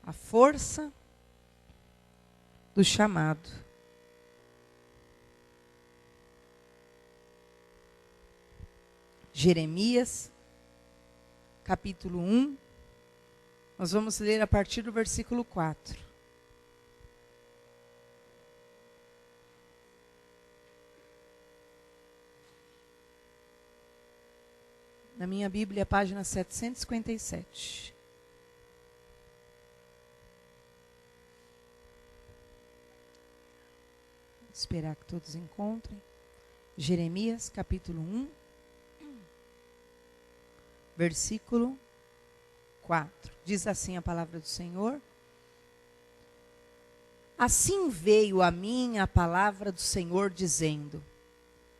A força do chamado. Jeremias, capítulo 1. Nós vamos ler a partir do versículo 4. Na minha Bíblia, página 757. Vou esperar que todos encontrem. Jeremias, capítulo 1, versículo 4. Diz assim a palavra do Senhor: Assim veio a mim a palavra do Senhor, dizendo: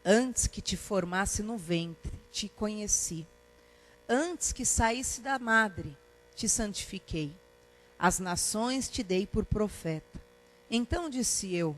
Antes que te formasse no ventre, te conheci. Antes que saísse da madre, te santifiquei. As nações te dei por profeta. Então disse eu: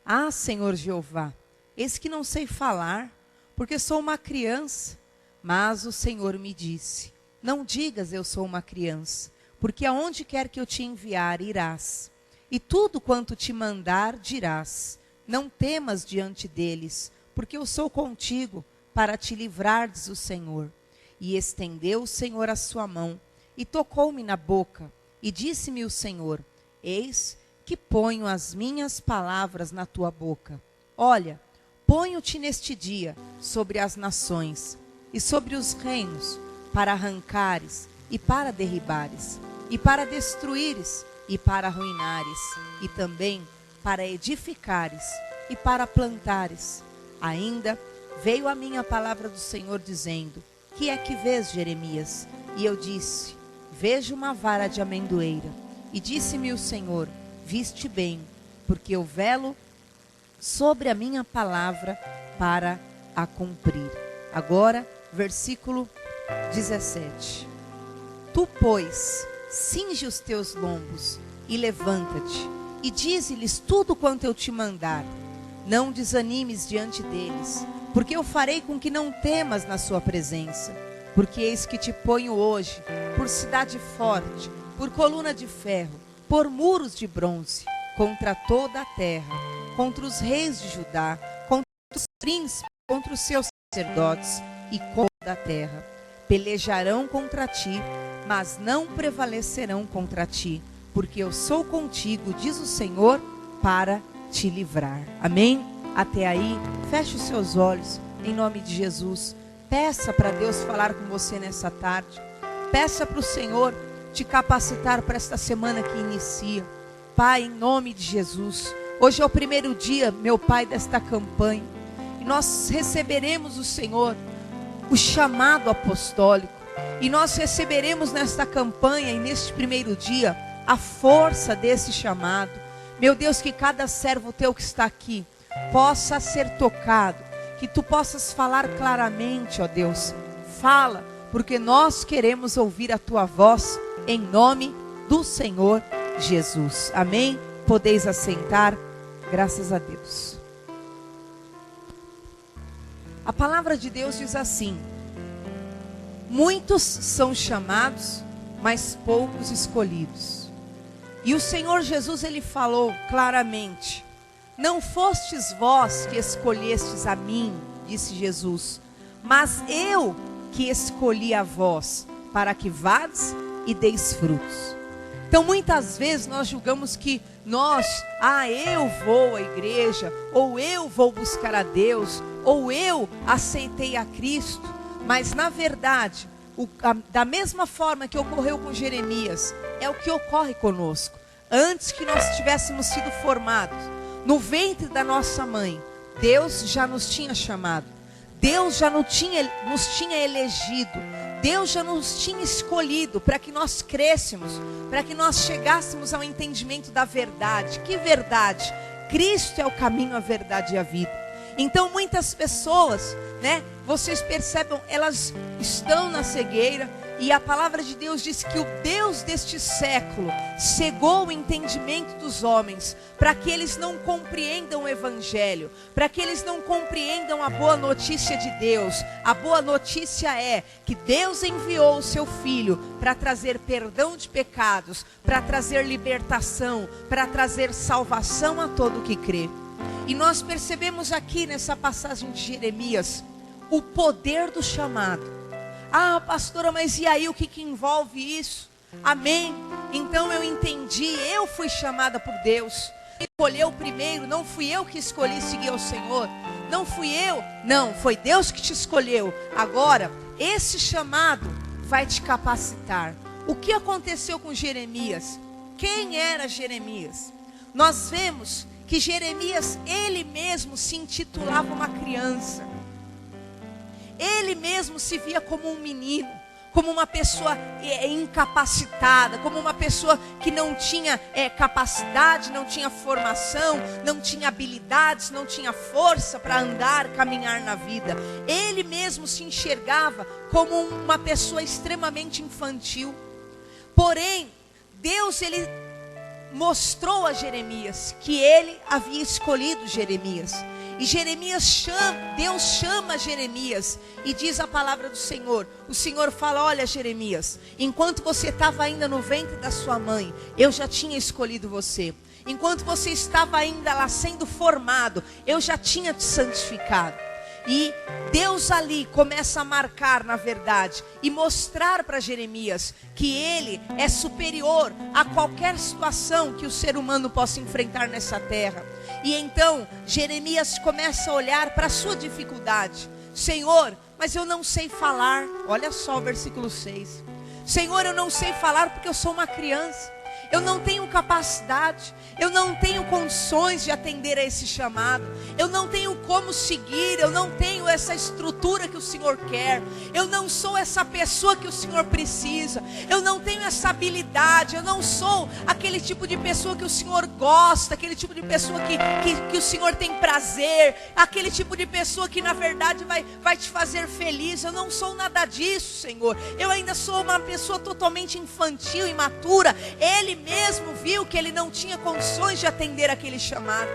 Ah, Senhor Jeová, eis que não sei falar, porque sou uma criança. Mas o Senhor me disse: Não digas eu sou uma criança, porque aonde quer que eu te enviar, irás. E tudo quanto te mandar, dirás. Não temas diante deles, porque eu sou contigo, para te livrar, diz o Senhor. E estendeu o Senhor a sua mão, e tocou-me na boca, e disse-me o Senhor: Eis que ponho as minhas palavras na tua boca. Olha, ponho-te neste dia sobre as nações, e sobre os reinos, para arrancares, e para derribares, e para destruíres, e para arruinares, e também para edificares, e para plantares. Ainda veio a mim a palavra do Senhor dizendo: Que é que vês, Jeremias? E eu disse: Vejo uma vara de amendoeira. E disse-me o Senhor: Viste bem, porque eu velo sobre a minha palavra para a cumprir. Agora, versículo 17. Tu, pois, cinge os teus lombos e levanta-te, e dize-lhes tudo quanto eu te mandar. Não desanimes diante deles, porque eu farei com que não temas na sua presença. Porque eis que te ponho hoje por cidade forte, por coluna de ferro, por muros de bronze, contra toda a terra, contra os reis de Judá, contra os príncipes, contra os seus sacerdotes e contra toda a terra. Pelejarão contra ti, mas não prevalecerão contra ti, porque eu sou contigo, diz o Senhor, para te livrar. Amém? Até aí, feche os seus olhos, em nome de Jesus. Peça para Deus falar com você nessa tarde. Peça para o Senhor te capacitar para esta semana que inicia. Pai, em nome de Jesus, hoje é o primeiro dia, meu Pai, desta campanha. E nós receberemos o Senhor, o chamado apostólico. E nós receberemos nesta campanha e neste primeiro dia a força desse chamado. Meu Deus, que cada servo teu que está aqui possa ser tocado, que tu possas falar claramente, ó Deus. Fala, porque nós queremos ouvir a tua voz, em nome do Senhor Jesus. Amém? Podeis assentar, graças a Deus. A palavra de Deus diz assim: muitos são chamados, mas poucos escolhidos. E o Senhor Jesus, ele falou claramente: não fostes vós que escolhestes a mim, disse Jesus, mas eu que escolhi a vós, para que vades e deis frutos. Então muitas vezes nós julgamos que eu vou à igreja, ou eu vou buscar a Deus, ou eu aceitei a Cristo. Mas na verdade, da mesma forma que ocorreu com Jeremias, é o que ocorre conosco. Antes que nós tivéssemos sido formados no ventre da nossa mãe, Deus já nos tinha chamado, Deus já nos tinha elegido, Deus já nos tinha escolhido para que nós crescêssemos, para que nós chegássemos ao entendimento da verdade. Que verdade? Cristo é o caminho, a verdade e a vida. Então muitas pessoas, vocês percebem, elas estão na cegueira, E a palavra de Deus diz que o Deus deste século cegou o entendimento dos homens, para que eles não compreendam o Evangelho, para que eles não compreendam a boa notícia de Deus. A boa notícia é que Deus enviou o seu Filho para trazer perdão de pecados, para trazer libertação, para trazer salvação a todo o que crê. E nós percebemos aqui nessa passagem de Jeremias o poder do chamado. Ah, pastora, mas e aí o que envolve isso? Amém? Então eu entendi, eu fui chamada por Deus. Escolheu primeiro, não fui eu que escolhi seguir ao Senhor. Não fui eu, não, foi Deus que te escolheu. Agora, esse chamado vai te capacitar. O que aconteceu com Jeremias? Quem era Jeremias? Nós vemos que Jeremias, ele mesmo se intitulava uma criança. Ele mesmo se via como um menino, como uma pessoa incapacitada, como uma pessoa que não tinha capacidade, não tinha formação, não tinha habilidades, não tinha força para andar, caminhar na vida. Ele mesmo se enxergava como uma pessoa extremamente infantil. Porém, Deus, ele mostrou a Jeremias que ele havia escolhido Jeremias. E Deus chama Jeremias e diz a palavra do Senhor. O Senhor fala: olha, Jeremias, enquanto você estava ainda no ventre da sua mãe, eu já tinha escolhido você. Enquanto você estava ainda lá sendo formado, eu já tinha te santificado. E Deus ali começa a marcar, na verdade, e mostrar para Jeremias que ele é superior a qualquer situação que o ser humano possa enfrentar nessa terra. E então Jeremias começa a olhar para a sua dificuldade. Senhor, mas eu não sei falar. Olha só o versículo 6. Senhor, eu não sei falar porque eu sou uma criança. Eu não tenho capacidade, eu não tenho condições de atender a esse chamado, eu não tenho como seguir, eu não tenho essa estrutura que o Senhor quer, eu não sou essa pessoa que o Senhor precisa, eu não tenho essa habilidade, eu não sou aquele tipo de pessoa que o Senhor gosta, aquele tipo de pessoa que o Senhor tem prazer, aquele tipo de pessoa que na verdade vai te fazer feliz. Eu não sou nada disso, Senhor. Eu ainda sou uma pessoa totalmente infantil, imatura. Ele mesmo viu que ele não tinha condições de atender aquele chamado.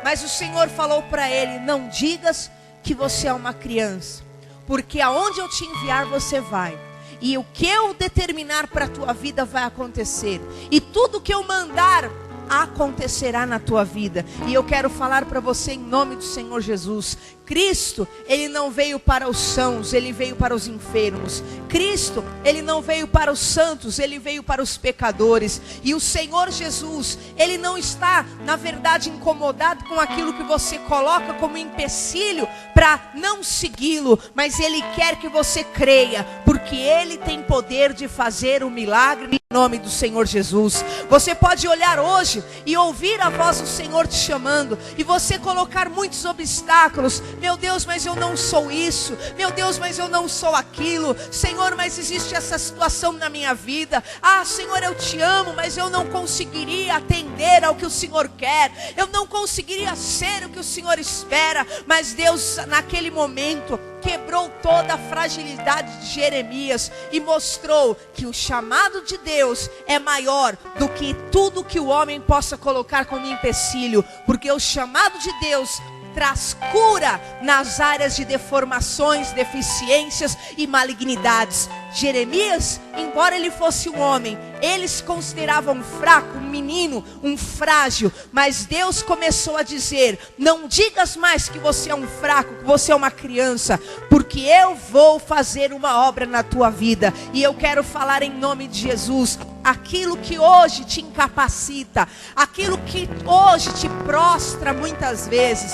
Mas o Senhor falou para ele: não digas que você é uma criança, porque aonde eu te enviar você vai, e o que eu determinar para a tua vida vai acontecer, e tudo que eu mandar acontecerá na tua vida. E eu quero falar para você em nome do Senhor Jesus: Cristo, ele não veio para os sãos, ele veio para os enfermos. Cristo, ele não veio para os santos, ele veio para os pecadores. E o Senhor Jesus, ele não está, na verdade, incomodado com aquilo que você coloca como empecilho para não segui-lo, mas ele quer que você creia, porque ele tem poder de fazer o milagre em nome do Senhor Jesus. Você pode olhar hoje e ouvir a voz do Senhor te chamando, e você colocar muitos obstáculos. Meu Deus, mas eu não sou isso. Meu Deus, mas eu não sou aquilo. Senhor, mas existe essa situação na minha vida. Ah, Senhor, eu te amo, mas eu não conseguiria atender ao que o Senhor quer. Eu não conseguiria ser o que o Senhor espera. Mas Deus, naquele momento, quebrou toda a fragilidade de Jeremias e mostrou que o chamado de Deus é maior do que tudo que o homem possa colocar como empecilho, porque o chamado de Deus traz cura nas áreas de deformações, deficiências e malignidades. Jeremias, embora ele fosse um homem, ele se considerava um fraco, um menino, um frágil, mas Deus começou a dizer: não digas mais que você é um fraco, que você é uma criança, porque eu vou fazer uma obra na tua vida. E eu quero falar em nome de Jesus: aquilo que hoje te incapacita, aquilo que hoje te prostra muitas vezes,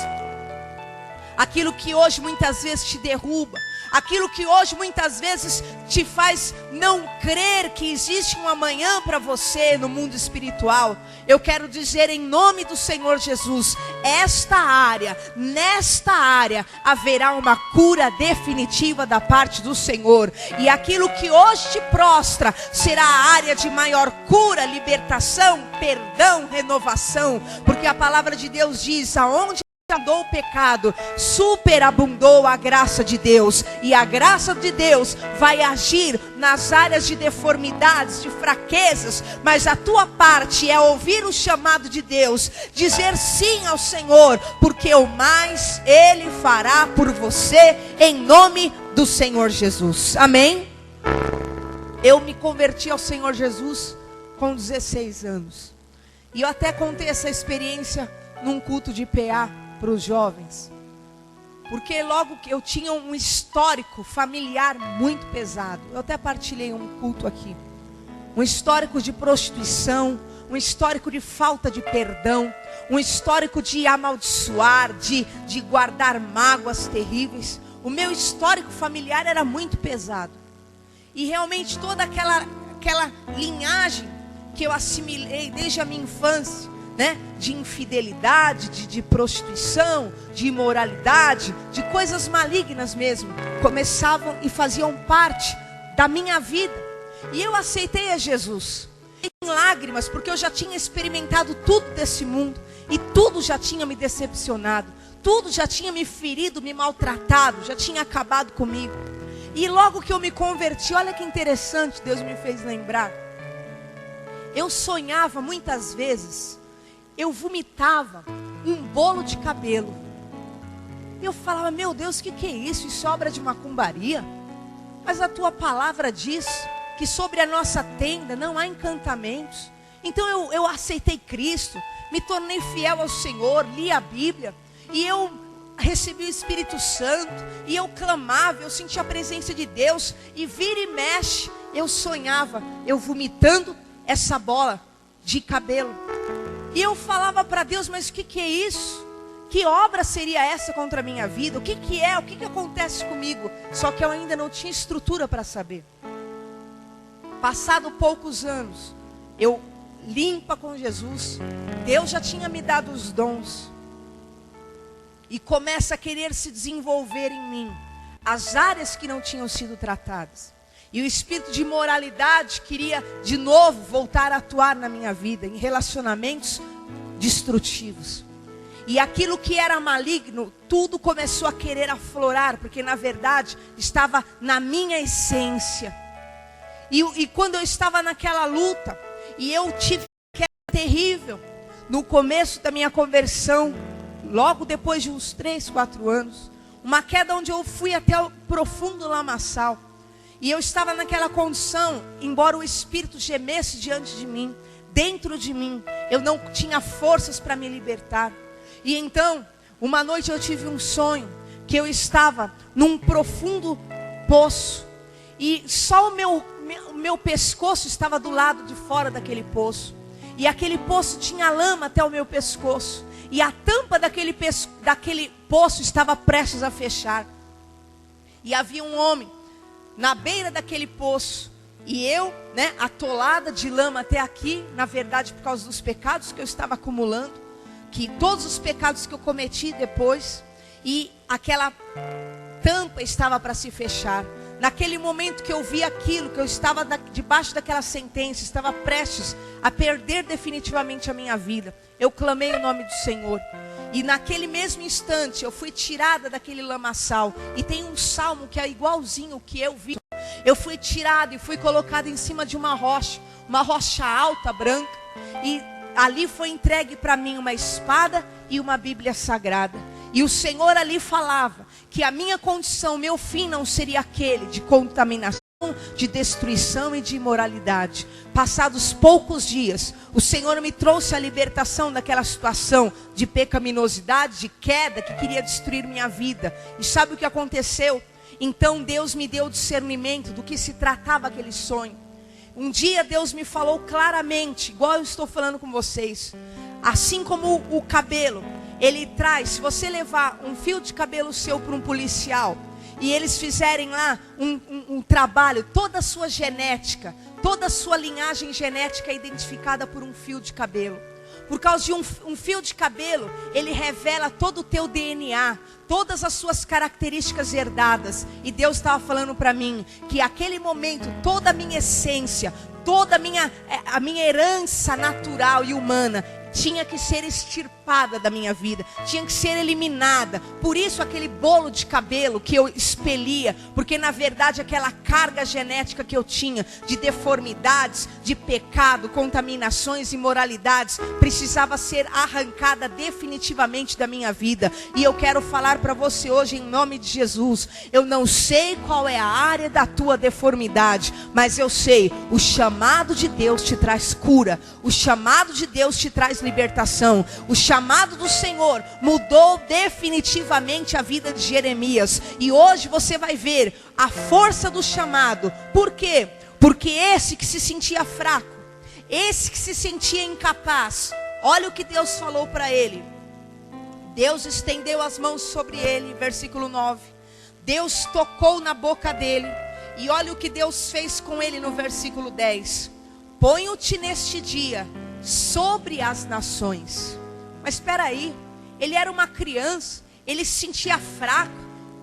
aquilo que hoje muitas vezes te derruba, aquilo que hoje muitas vezes te faz não crer que existe um amanhã para você no mundo espiritual, eu quero dizer em nome do Senhor Jesus: nesta área haverá uma cura definitiva da parte do Senhor. E aquilo que hoje te prostra será a área de maior cura, libertação, perdão, renovação, porque a palavra de Deus diz: aonde o pecado, superabundou a graça de Deus. E a graça de Deus vai agir nas áreas de deformidades, de fraquezas. Mas a tua parte é ouvir o chamado de Deus, dizer sim ao Senhor, porque o mais Ele fará por você, em nome do Senhor Jesus. Amém? Eu me converti ao Senhor Jesus com 16 anos. E eu até contei essa experiência num culto de PA para os jovens, porque logo que eu tinha um histórico familiar muito pesado. Eu até partilhei um culto aqui, um histórico de prostituição, um histórico de falta de perdão, um histórico de amaldiçoar, de guardar mágoas terríveis. O meu histórico familiar era muito pesado, e realmente toda aquela linhagem que eu assimilei desde a minha infância, né, de infidelidade, de prostituição, de imoralidade, de coisas malignas mesmo, começavam e faziam parte da minha vida. E eu aceitei a Jesus em lágrimas, porque eu já tinha experimentado tudo desse mundo, e tudo já tinha me decepcionado, tudo já tinha me ferido, me maltratado, já tinha acabado comigo. E logo que eu me converti, olha que interessante, Deus me fez lembrar. Eu sonhava muitas vezes, eu vomitava um bolo de cabelo. Eu falava, meu Deus, o que é isso? Isso é obra de macumbaria? Mas a tua palavra diz que sobre a nossa tenda não há encantamentos. Então eu aceitei Cristo, me tornei fiel ao Senhor, li a Bíblia, e eu recebi o Espírito Santo, e eu clamava, eu sentia a presença de Deus, e vira e mexe, eu sonhava, eu vomitando essa bola de cabelo. E eu falava para Deus, mas o que é isso? Que obra seria essa contra a minha vida? O que é? O que acontece comigo? Só que eu ainda não tinha estrutura para saber. Passado poucos anos, eu limpa com Jesus, Deus já tinha me dado os dons, e começa a querer se desenvolver em mim as áreas que não tinham sido tratadas. E o espírito de imoralidade queria de novo voltar a atuar na minha vida, em relacionamentos destrutivos. E aquilo que era maligno, tudo começou a querer aflorar, porque na verdade estava na minha essência. E quando eu estava naquela luta, e eu tive que era terrível, no começo da minha conversão, logo depois de uns 3, 4 anos, uma queda onde eu fui até o profundo lamaçal. E eu estava naquela condição, embora o Espírito gemesse diante de mim, dentro de mim, eu não tinha forças para me libertar. E então, uma noite eu tive um sonho, que eu estava num profundo poço, e só o meu pescoço estava do lado de fora daquele poço. E aquele poço tinha lama até o meu pescoço, e a tampa daquele poço estava prestes a fechar. E havia um homem na beira daquele poço, e eu, atolada de lama até aqui, na verdade por causa dos pecados que eu estava acumulando, que todos os pecados que eu cometi depois, e aquela tampa estava para se fechar. Naquele momento que eu vi aquilo, que eu estava debaixo daquela sentença, estava prestes a perder definitivamente a minha vida, eu clamei o nome do Senhor. E naquele mesmo instante eu fui tirada daquele lamaçal. E tem um salmo que é igualzinho o que eu vi. Eu fui tirada e fui colocada em cima de uma rocha alta, branca. E ali foi entregue para mim uma espada e uma Bíblia sagrada. E o Senhor ali falava que a minha condição, meu fim não seria aquele de contaminação, de destruição e de imoralidade. Passados poucos dias, o Senhor me trouxe a libertação daquela situação de pecaminosidade, de queda que queria destruir minha vida. E sabe o que aconteceu? Então Deus me deu o discernimento do que se tratava aquele sonho. Um dia Deus me falou claramente, igual eu estou falando com vocês, assim como o cabelo, ele traz, se você levar um fio de cabelo seu para um policial, e eles fizerem lá um trabalho, toda a sua genética, toda a sua linhagem genética é identificada por um fio de cabelo. Por causa de um fio de cabelo, ele revela todo o teu DNA, todas as suas características herdadas. E Deus estava falando para mim que aquele momento, toda a minha essência, toda a minha herança natural e humana tinha que ser extirpada da minha vida, tinha que ser eliminada. Por isso aquele bolo de cabelo que eu expelia, porque na verdade aquela carga genética que eu tinha de deformidades, de pecado, contaminações, imoralidades, precisava ser arrancada definitivamente da minha vida. E eu quero falar para você hoje em nome de Jesus, eu não sei qual é a área da tua deformidade, mas eu sei, o chamado de Deus te traz cura, o chamado de Deus te traz libertação. O chamado do Senhor mudou definitivamente a vida de Jeremias. E hoje você vai ver a força do chamado. Por quê? Porque esse que se sentia fraco, esse que se sentia incapaz, olha o que Deus falou para ele. Deus estendeu as mãos sobre ele, versículo 9. Deus tocou na boca dele. E olha o que Deus fez com ele no versículo 10. Ponho-te neste dia sobre as nações. Mas espera aí, ele era uma criança, ele se sentia fraco.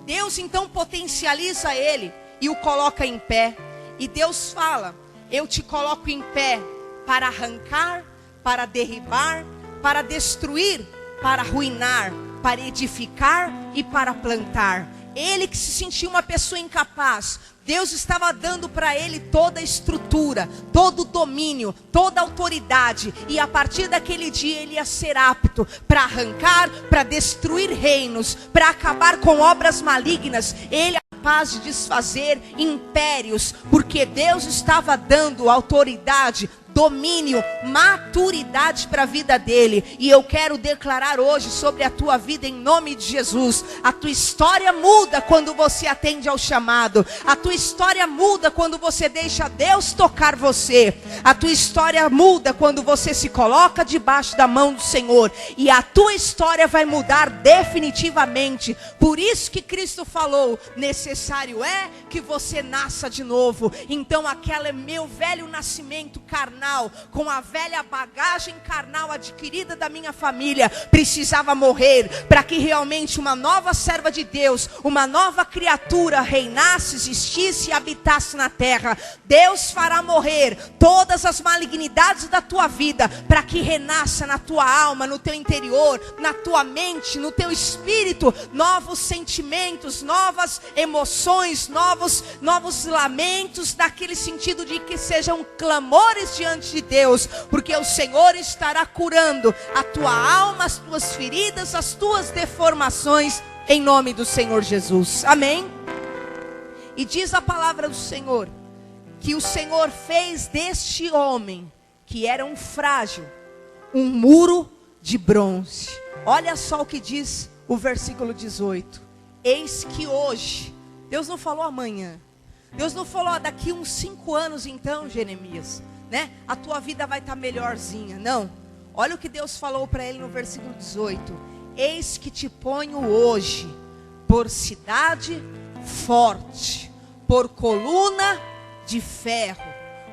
Deus então potencializa ele e o coloca em pé. E Deus fala: eu te coloco em pé para arrancar, para derribar, para destruir, para arruinar, para edificar e para plantar. Ele que se sentia uma pessoa incapaz, Deus estava dando para ele toda a estrutura, todo o domínio, toda a autoridade. E a partir daquele dia ele ia ser apto para arrancar, para destruir reinos, para acabar com obras malignas. Ele é capaz de desfazer impérios, porque Deus estava dando autoridade, domínio, maturidade para a vida dele. E eu quero declarar hoje sobre a tua vida em nome de Jesus. A tua história muda quando você atende ao chamado. A tua história muda quando você deixa Deus tocar você. A tua história muda quando você se coloca debaixo da mão do Senhor. E a tua história vai mudar definitivamente. Por isso que Cristo falou: necessário é que você nasça de novo. Então aquele meu velho nascimento carnal, com a velha bagagem carnal adquirida da minha família, precisava morrer, para que realmente uma nova serva de Deus, uma nova criatura reinasse, existisse e habitasse na terra. Deus fará morrer todas as malignidades da tua vida, para que renasça na tua alma, no teu interior, na tua mente, no teu espírito, novos sentimentos, novas emoções, novos lamentos, naquele sentido de que sejam clamores diante de Deus, porque o Senhor estará curando a tua alma, as tuas feridas, as tuas deformações, em nome do Senhor Jesus, amém? E diz a palavra do Senhor, que o Senhor fez deste homem, que era um frágil, um muro de bronze. Olha só o que diz o versículo 18, eis que hoje, Deus não falou amanhã, Deus não falou daqui uns 5 anos então, Jeremias, né? A tua vida vai estar melhorzinha. Não, olha o que Deus falou para ele no versículo 18: eis que te ponho hoje por cidade forte, por coluna de ferro,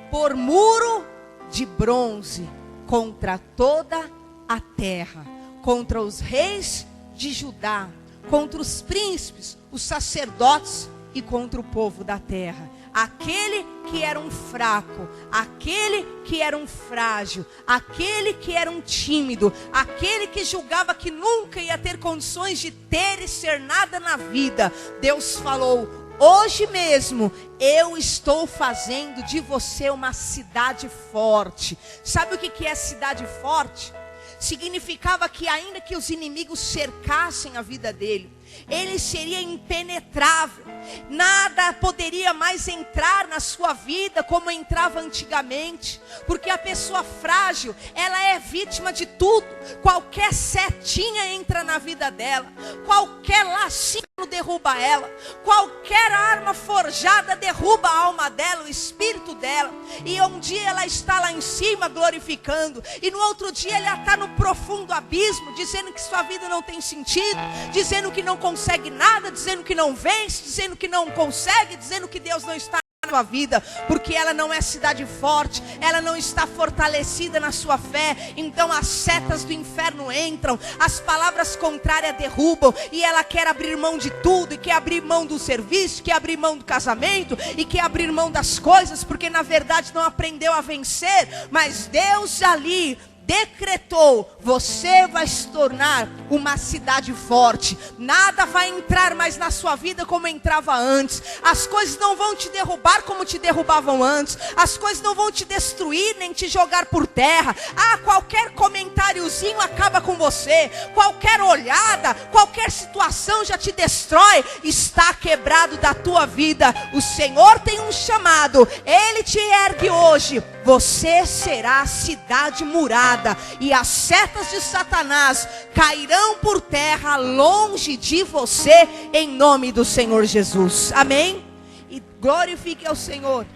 por muro de bronze, contra toda a terra, contra os reis de Judá, contra os príncipes, os sacerdotes e contra o povo da terra. Aquele que era um fraco, aquele que era um frágil, aquele que era um tímido, aquele que julgava que nunca ia ter condições de ter e ser nada na vida, Deus falou: hoje mesmo eu estou fazendo de você uma cidade forte. Sabe o que é cidade forte? Significava que ainda que os inimigos cercassem a vida dele, ele seria impenetrável. Nada poderia mais entrar na sua vida como entrava antigamente. Porque a pessoa frágil, ela é vítima de tudo. Qualquer setinha entra na vida dela, qualquer lacinho derruba ela, qualquer arma forjada derruba a alma dela, o espírito dela. E um dia ela está lá em cima glorificando, e no outro dia ela está no profundo abismo, dizendo que sua vida não tem sentido, dizendo que não consegue nada, dizendo que não vence, dizendo que não consegue, dizendo que Deus não está na sua vida, porque ela não é cidade forte, ela não está fortalecida na sua fé. Então as setas do inferno entram, as palavras contrárias derrubam, e ela quer abrir mão de tudo, e quer abrir mão do serviço, quer abrir mão do casamento, e quer abrir mão das coisas, porque na verdade não aprendeu a vencer. Mas Deus ali, decretou: você vai se tornar uma cidade forte. Nada vai entrar mais na sua vida como entrava antes. As coisas não vão te derrubar como te derrubavam antes. As coisas não vão te destruir nem te jogar por terra. Qualquer comentáriozinho acaba com você. Qualquer olhada, qualquer situação já te destrói. Está quebrado da tua vida. O Senhor tem um chamado. Ele te ergue hoje. Você será cidade murada, e as setas de Satanás cairão por terra longe de você, em nome do Senhor Jesus. Amém? E glorifique ao Senhor.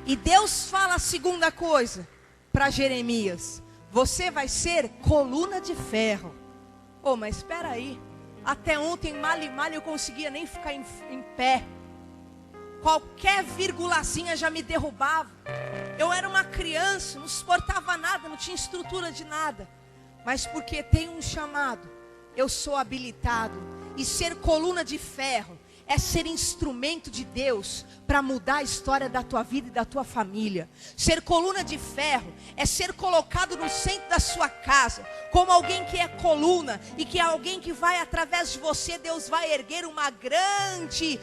E Deus fala a segunda coisa para Jeremias: você vai ser coluna de ferro. Mas espera aí, até ontem mal e mal eu conseguia nem ficar em pé. Qualquer virgulazinha já me derrubava. Eu era uma criança, não suportava nada, não tinha estrutura de nada. Mas porque tenho um chamado, eu sou habilitado. E ser coluna de ferro é ser instrumento de Deus para mudar a história da tua vida e da tua família. Ser coluna de ferro é ser colocado no centro da sua casa, como alguém que é coluna, e que é alguém que vai, através de você, Deus vai erguer uma grande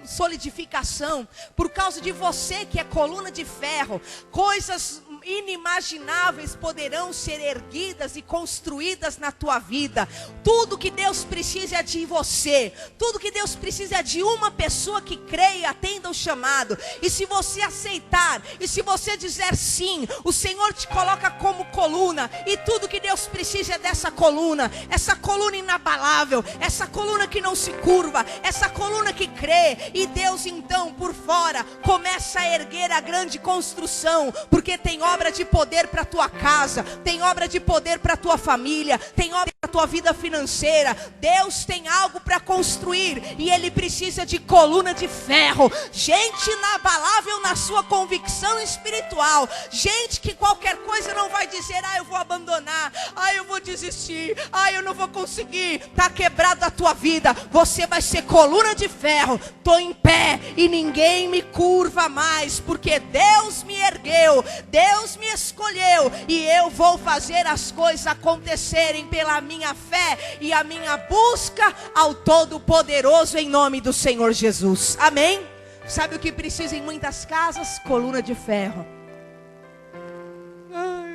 solidificação. Por causa de você que é coluna de ferro, coisas inimagináveis poderão ser erguidas e construídas na tua vida. Tudo que Deus precisa é de você. Tudo que Deus precisa é de uma pessoa que crê e atenda o chamado. E se você aceitar, e se você dizer sim, o Senhor te coloca como coluna. E tudo que Deus precisa é dessa coluna. Essa coluna inabalável, essa coluna que não se curva, essa coluna que crê. E Deus então por fora começa a erguer a grande construção, porque tem obra de poder para a tua casa, tem obra de poder para a tua família, tem obra para a tua vida financeira. Deus tem algo para construir, e Ele precisa de coluna de ferro, gente inabalável na sua convicção espiritual, gente que qualquer coisa não vai dizer: eu vou abandonar, eu vou desistir, eu não vou conseguir. Está quebrado a tua vida, você vai ser coluna de ferro. Estou em pé e ninguém me curva mais, porque Deus me ergueu, Deus me escolheu, e eu vou fazer as coisas acontecerem pela minha fé e a minha busca ao Todo-Poderoso, em nome do Senhor Jesus. Amém? Sabe o que precisa em muitas casas? Coluna de ferro.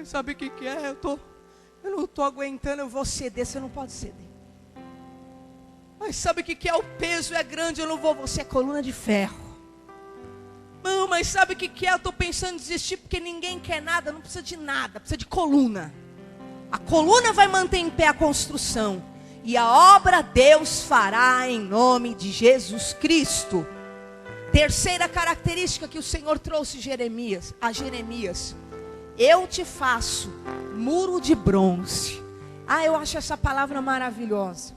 Sabe o que é? Eu não estou aguentando, eu vou ceder. Você não pode ceder. Mas sabe o que é? O peso é grande, eu não vou. Você é coluna de ferro. Não, mas sabe o que é? Eu estou pensando em desistir porque ninguém quer nada. Não precisa de nada, precisa de coluna. A coluna vai manter em pé a construção, e a obra Deus fará em nome de Jesus Cristo. Terceira característica que o Senhor trouxe a Jeremias: eu te faço muro de bronze. Eu acho essa palavra maravilhosa.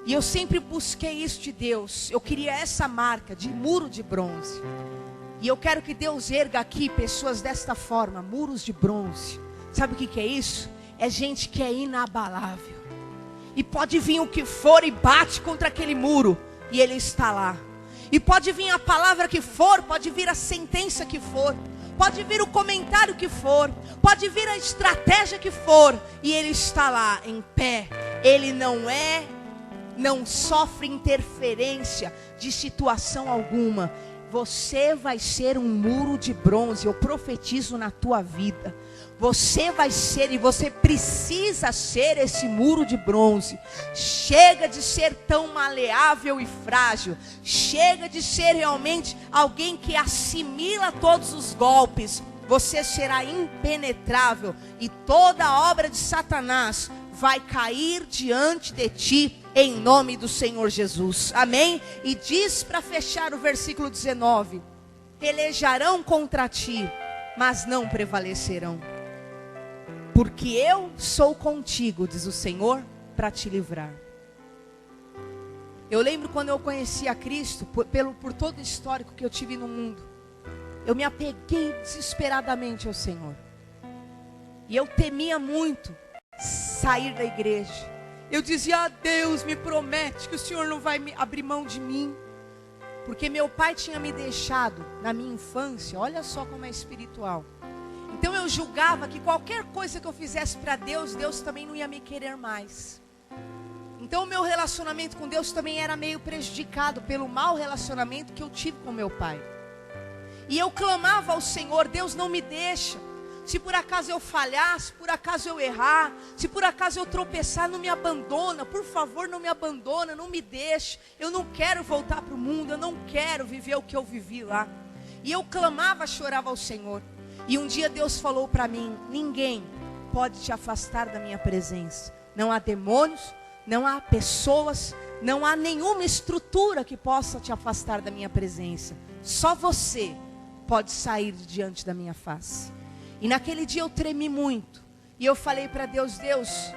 E eu sempre busquei isso de Deus. Eu queria essa marca de muro de bronze. E eu quero que Deus erga aqui pessoas desta forma, muros de bronze. Sabe o que é isso? É gente que é inabalável. E pode vir o que for e bate contra aquele muro, e ele está lá. E pode vir a palavra que for, pode vir a sentença que for, pode vir o comentário que for, pode vir a estratégia que for, e ele está lá em pé. Ele não sofre interferência de situação alguma. Você vai ser um muro de bronze. Eu profetizo na tua vida. Você vai ser, e você precisa ser esse muro de bronze. Chega de ser tão maleável e frágil. Chega de ser realmente alguém que assimila todos os golpes. Você será impenetrável, e toda a obra de Satanás vai cair diante de ti, em nome do Senhor Jesus. Amém? E diz para fechar o versículo 19: pelejarão contra ti, mas não prevalecerão, porque eu sou contigo, diz o Senhor, para te livrar. Eu lembro quando eu conheci a Cristo, por todo o histórico que eu tive no mundo, eu me apeguei desesperadamente ao Senhor, e eu temia muito sair da igreja. Eu dizia: Deus, me promete que o Senhor não vai abrir mão de mim, porque meu pai tinha me deixado na minha infância. Olha só como é espiritual. Então eu julgava que qualquer coisa que eu fizesse para Deus, Deus também não ia me querer mais. Então o meu relacionamento com Deus também era meio prejudicado pelo mau relacionamento que eu tive com meu pai. E eu clamava ao Senhor: Deus, não me deixa. Se por acaso eu falhar, se por acaso eu errar, se por acaso eu tropeçar, não me abandona, por favor, não me abandona, não me deixe. Eu não quero voltar para o mundo, eu não quero viver o que eu vivi lá. E eu clamava, chorava ao Senhor. E um dia Deus falou para mim: ninguém pode te afastar da minha presença. Não há demônios, não há pessoas, não há nenhuma estrutura que possa te afastar da minha presença. Só você pode sair de diante da minha face. E naquele dia eu tremi muito. E eu falei para Deus: Deus,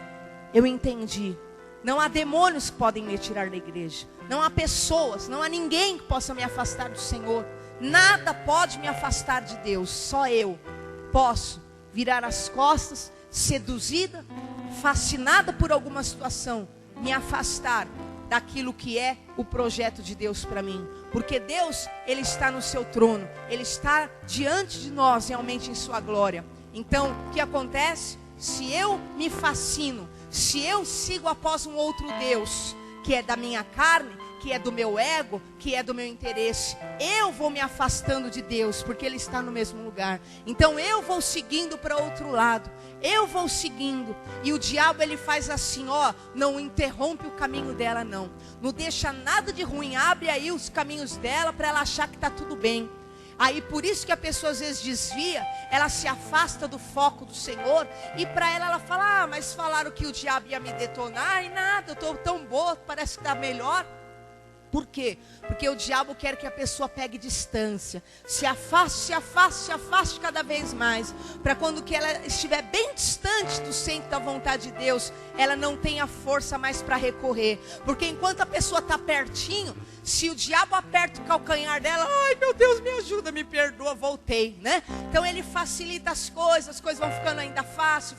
eu entendi. Não há demônios que podem me tirar da igreja. Não há pessoas, não há ninguém que possa me afastar do Senhor. Nada pode me afastar de Deus. Só eu posso virar as costas, seduzida, fascinada por alguma situação, me afastar daquilo que é o projeto de Deus para mim. Porque Deus, Ele está no seu trono. Ele está diante de nós realmente em sua glória. Então, o que acontece? Se eu me fascino, se eu sigo após um outro Deus, que é da minha carne, que é do meu ego, que é do meu interesse, eu vou me afastando de Deus, porque Ele está no mesmo lugar. Então eu vou seguindo para outro lado, eu vou seguindo. E o diabo, ele faz assim, ó, não interrompe o caminho dela, não deixa nada de ruim, abre aí os caminhos dela para ela achar que está tudo bem. Aí por isso que a pessoa às vezes desvia, ela se afasta do foco do Senhor, e para ela fala: mas falaram que o diabo ia me detonar, e nada, eu estou tão boa, parece que está melhor. Por quê? Porque o diabo quer que a pessoa pegue distância, se afaste cada vez mais, para quando que ela estiver bem distante do centro da vontade de Deus, ela não tenha força mais para recorrer. Porque enquanto a pessoa está pertinho, se o diabo aperta o calcanhar dela, ai meu Deus, me ajuda, me perdoa, voltei, né? Então ele facilita as coisas vão ficando ainda fácil,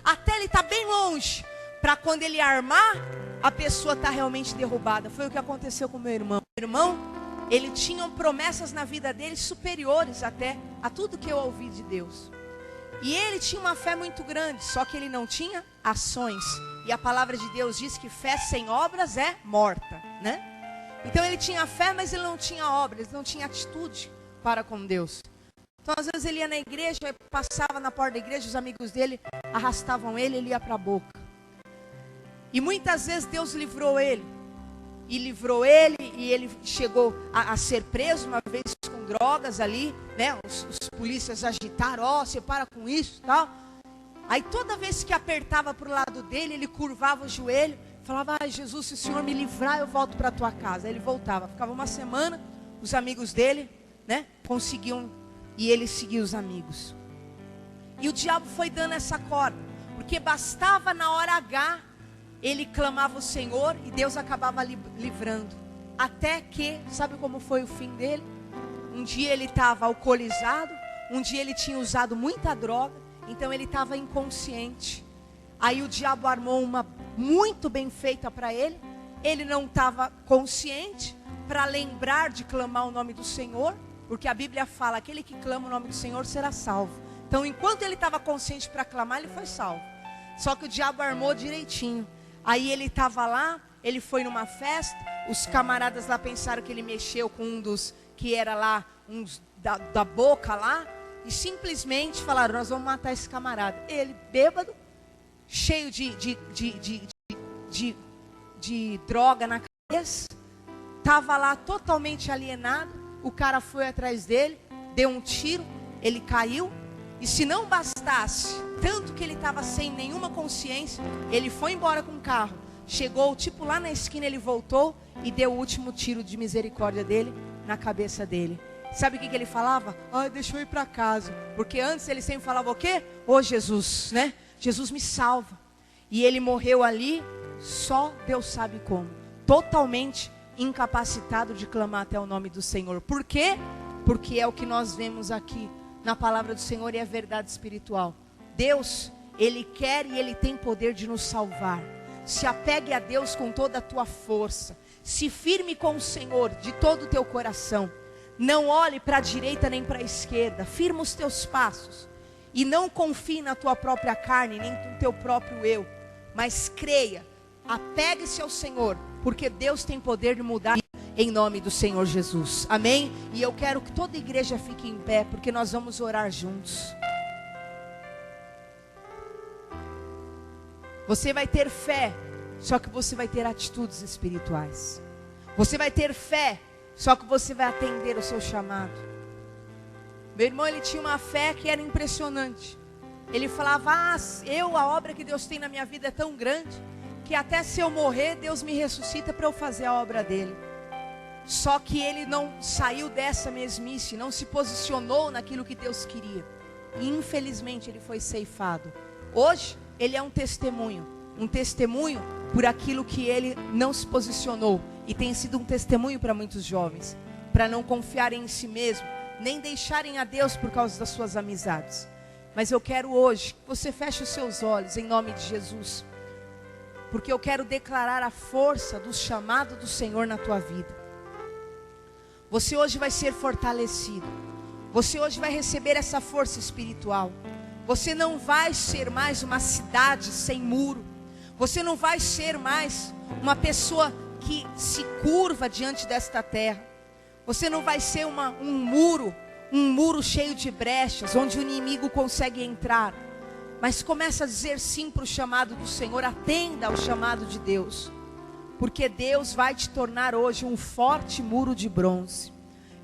até ele está bem longe, para quando ele armar, a pessoa está realmente derrubada. Foi o que aconteceu com meu irmão. Meu irmão, ele tinha promessas na vida dele superiores até a tudo que eu ouvi de Deus. E ele tinha uma fé muito grande, só que ele não tinha ações. E a palavra de Deus diz que fé sem obras é morta, né? Então ele tinha fé, mas ele não tinha obras, ele não tinha atitude para com Deus. Então às vezes ele ia na igreja, passava na porta da igreja, os amigos dele arrastavam ele ia para a boca. E muitas vezes Deus livrou ele, e ele chegou a ser preso uma vez com drogas ali, né? Os polícias agitaram: ó, você para com isso e tal. Aí toda vez que apertava para o lado dele, ele curvava o joelho, falava: ai Jesus, se o Senhor me livrar, eu volto para a tua casa. Aí ele voltava, ficava uma semana, os amigos dele, né, conseguiam, e ele seguia os amigos. E o diabo foi dando essa corda, porque bastava na hora H, ele clamava o Senhor e Deus acabava livrando. Até que, sabe como foi o fim dele? Um dia ele estava alcoolizado, um dia ele tinha usado muita droga, então ele estava inconsciente. Aí o diabo armou uma muito bem feita para ele. Ele não estava consciente para lembrar de clamar o nome do Senhor, porque a Bíblia fala: aquele que clama o nome do Senhor será salvo. Então enquanto ele estava consciente para clamar, ele foi salvo. Só que o diabo armou direitinho. Aí ele estava lá, ele foi numa festa, os camaradas lá pensaram que ele mexeu com um dos, que era lá, uns da boca lá, e simplesmente falaram: nós vamos matar esse camarada. Ele, bêbado, cheio de droga na cabeça, estava lá totalmente alienado. O cara foi atrás dele, deu um tiro, ele caiu. E se não bastasse, tanto que ele estava sem nenhuma consciência, ele foi embora com o carro. Chegou, tipo lá na esquina, ele voltou e deu o último tiro de misericórdia dele na cabeça dele. Sabe o que ele falava? Ai, deixa eu ir para casa. Porque antes ele sempre falava o quê? Ô Jesus, né? Jesus me salva. E ele morreu ali, só Deus sabe como. Totalmente incapacitado de clamar até o nome do Senhor. Por quê? Porque é o que nós vemos aqui na palavra do Senhor e é verdade espiritual. Deus, Ele quer e Ele tem poder de nos salvar. Se apegue a Deus com toda a tua força. Se firme com o Senhor de todo o teu coração. Não olhe para a direita nem para a esquerda. Firma os teus passos. E não confie na tua própria carne, nem no teu próprio eu. Mas creia, apegue-se ao Senhor, porque Deus tem poder de mudar em nome do Senhor Jesus. Amém? E eu quero que toda a igreja fique em pé, porque nós vamos orar juntos. Você vai ter fé, só que você vai ter atitudes espirituais. Você vai ter fé, só que você vai atender o seu chamado. Meu irmão, ele tinha uma fé que era impressionante. Ele falava, a obra que Deus tem na minha vida é tão grande, que até se eu morrer, Deus me ressuscita para eu fazer a obra dele. Só que ele não saiu dessa mesmice, não se posicionou naquilo que Deus queria. E infelizmente ele foi ceifado. Hoje, ele é um testemunho por aquilo que ele não se posicionou. E tem sido um testemunho para muitos jovens, para não confiarem em si mesmo, nem deixarem a Deus por causa das suas amizades. Mas eu quero hoje que você feche os seus olhos em nome de Jesus, porque eu quero declarar a força do chamado do Senhor na tua vida. Você hoje vai ser fortalecido. Você hoje vai receber essa força espiritual. Você não vai ser mais uma cidade sem muro. Você não vai ser mais uma pessoa que se curva diante desta terra. Você não vai ser um muro cheio de brechas, onde o inimigo consegue entrar. Mas começa a dizer sim para o chamado do Senhor. Atenda ao chamado de Deus, porque Deus vai te tornar hoje um forte muro de bronze.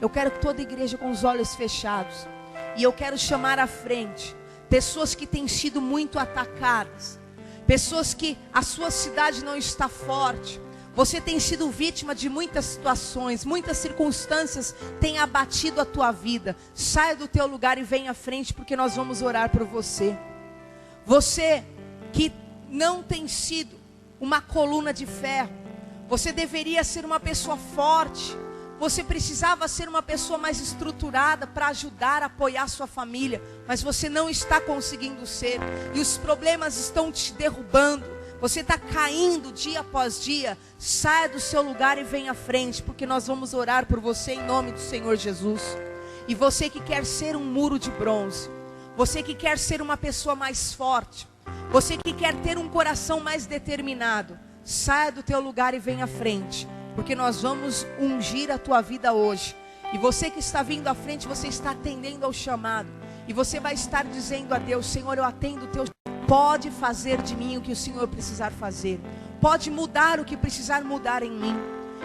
Eu quero que toda a igreja com os olhos fechados, e eu quero chamar à frente pessoas que têm sido muito atacadas, pessoas que a sua cidade não está forte. Você tem sido vítima de muitas situações, muitas circunstâncias têm abatido a tua vida. Saia do teu lugar e venha à frente, porque nós vamos orar por você. Você que não tem sido uma coluna de ferro, você deveria ser uma pessoa forte. Você precisava ser uma pessoa mais estruturada para ajudar, apoiar sua família, mas você não está conseguindo ser, e os problemas estão te derrubando. Você está caindo dia após dia. Saia do seu lugar e venha à frente, porque nós vamos orar por você em nome do Senhor Jesus. E você que quer ser um muro de bronze, você que quer ser uma pessoa mais forte, você que quer ter um coração mais determinado, saia do teu lugar e venha à frente, porque nós vamos ungir a tua vida hoje. E você que está vindo à frente, você está atendendo ao chamado, e você vai estar dizendo a Deus: Senhor, eu atendo o teu chamado. Pode fazer de mim o que o Senhor precisar fazer. Pode mudar o que precisar mudar em mim.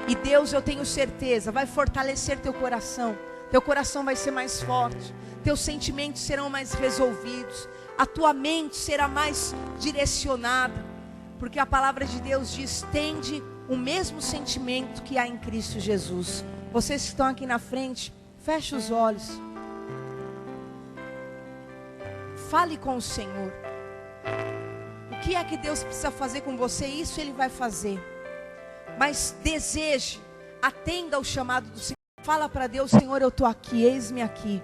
E Deus, eu tenho certeza, vai fortalecer teu coração. Teu coração vai ser mais forte. Teus sentimentos serão mais resolvidos. A tua mente será mais direcionada. Porque a palavra de Deus diz: tende o mesmo sentimento que há em Cristo Jesus. Vocês que estão aqui na frente, feche os olhos. Fale com o Senhor. O que é que Deus precisa fazer com você? Isso Ele vai fazer. Mas deseje, atenda ao chamado do Senhor. Fala para Deus: Senhor, eu estou aqui, eis-me aqui.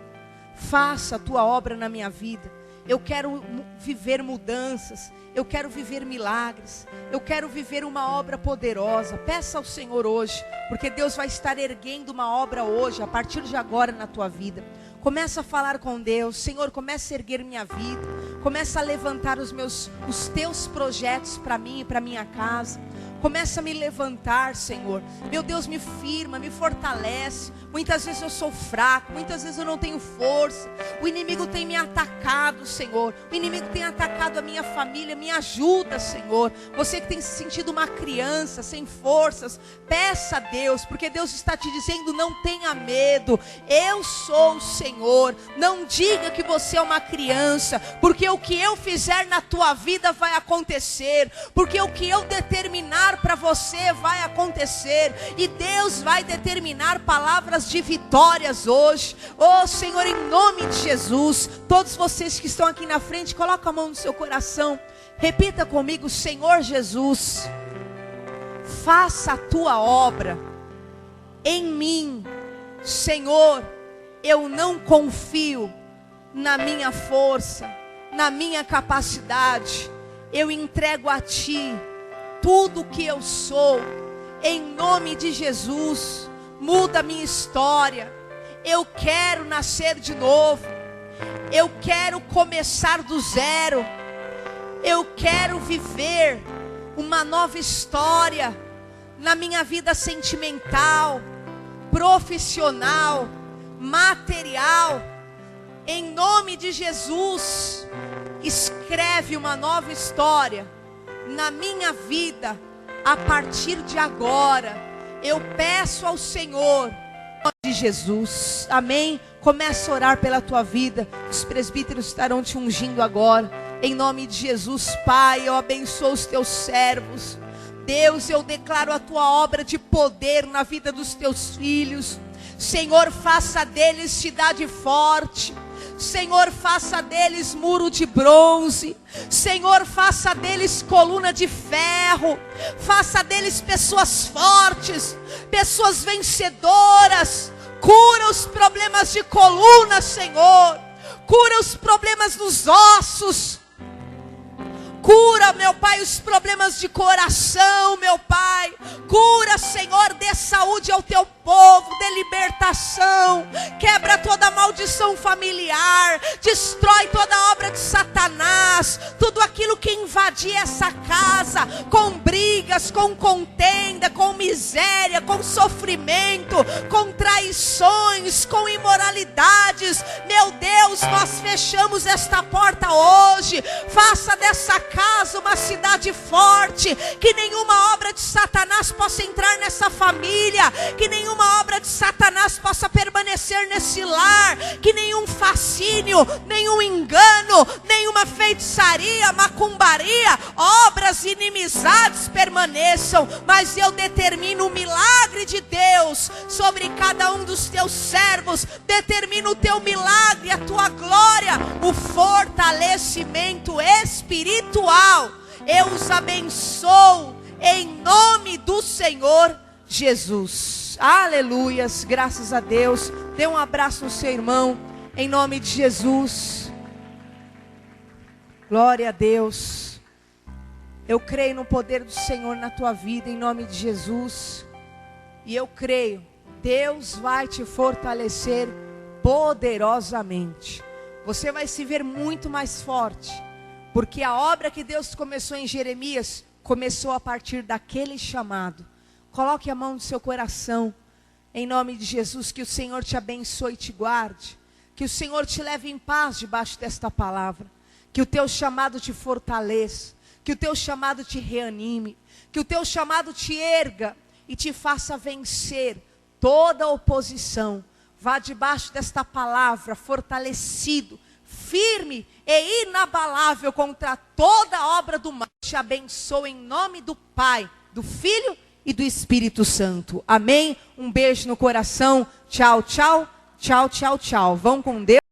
Faça a tua obra na minha vida. Eu quero viver mudanças. Eu quero viver milagres. Eu quero viver uma obra poderosa. Peça ao Senhor hoje, porque Deus vai estar erguendo uma obra hoje, a partir de agora na tua vida. Começa a falar com Deus: Senhor, começa a erguer minha vida. Começa a levantar os teus projetos para mim e para minha casa. Começa a me levantar, Senhor. Meu Deus, me firma, me fortalece. Muitas vezes eu sou fraco, muitas vezes eu não tenho força. O inimigo tem me atacado, Senhor. O inimigo tem atacado a minha família. Me ajuda, Senhor. Você que tem se sentido uma criança sem forças, peça a Deus, porque Deus está te dizendo: não tenha medo. Eu sou o Senhor. Não diga que você é uma criança, porque o que eu fizer na tua vida vai acontecer. Porque o que eu determinar para você vai acontecer. E Deus vai determinar palavras de vitórias hoje. Oh Senhor, em nome de Jesus, todos vocês que estão aqui na frente, coloca a mão no seu coração. Repita comigo: Senhor Jesus, faça a tua obra em mim. Senhor, eu não confio na minha força, na minha capacidade. Eu entrego a Ti tudo o que eu sou, em nome de Jesus. Muda a minha história. Eu quero nascer de novo. Eu quero começar do zero. Eu quero viver uma nova história na minha vida sentimental, profissional, material. Em nome de Jesus, escreve uma nova história na minha vida a partir de agora. Eu peço ao Senhor, em nome de Jesus, amém? Começa a orar pela tua vida. Os presbíteros estarão te ungindo agora. Em nome de Jesus, Pai, eu abençoo os teus servos. Deus, eu declaro a tua obra de poder na vida dos teus filhos. Senhor, faça deles cidade forte. Senhor, faça deles muro de bronze. Senhor, faça deles coluna de ferro. Faça deles pessoas fortes, pessoas vencedoras. Cura os problemas de coluna, Senhor. Cura os problemas dos ossos. Cura, meu Pai, os problemas de coração, meu Pai. Cura, Senhor, dê saúde ao teu povo, dê libertação. Quebra toda maldição familiar. Destrói toda obra de Satanás. Tudo aquilo que invadir essa casa, com brigas, com contenda, com miséria, com sofrimento, com traições, com imoralidades. Meu Deus, nós fechamos esta porta hoje. Faça dessa casa uma cidade forte, que nenhuma obra de Satanás possa entrar nessa família, que nenhuma obra de Satanás possa permanecer nesse lar, que nenhum fascínio, nenhum engano, nenhuma feitiçaria, macumbaria, obras, inimizades permaneçam. Mas eu determino o milagre de Deus sobre cada um dos teus servos. Determino o teu milagre, a tua glória, o fortalecimento espiritual. Eu os abençoo em nome do Senhor Jesus. Aleluias, graças a Deus. Dê um abraço no seu irmão, em nome de Jesus. Glória a Deus. Eu creio no poder do Senhor na tua vida, em nome de Jesus. E eu creio, Deus vai te fortalecer poderosamente. Você vai se ver muito mais forte, porque a obra que Deus começou em Jeremias, começou a partir daquele chamado. Coloque a mão no seu coração, em nome de Jesus. Que o Senhor te abençoe e te guarde. Que o Senhor te leve em paz debaixo desta palavra. Que o teu chamado te fortaleça. Que o teu chamado te reanime. Que o teu chamado te erga e te faça vencer toda oposição. Vá debaixo desta palavra fortalecido, firme e inabalável contra toda obra do mal. Te abençoo em nome do Pai, do Filho e do Espírito Santo. Amém? Um beijo no coração. Tchau, tchau. Tchau, tchau, tchau. Vão com Deus.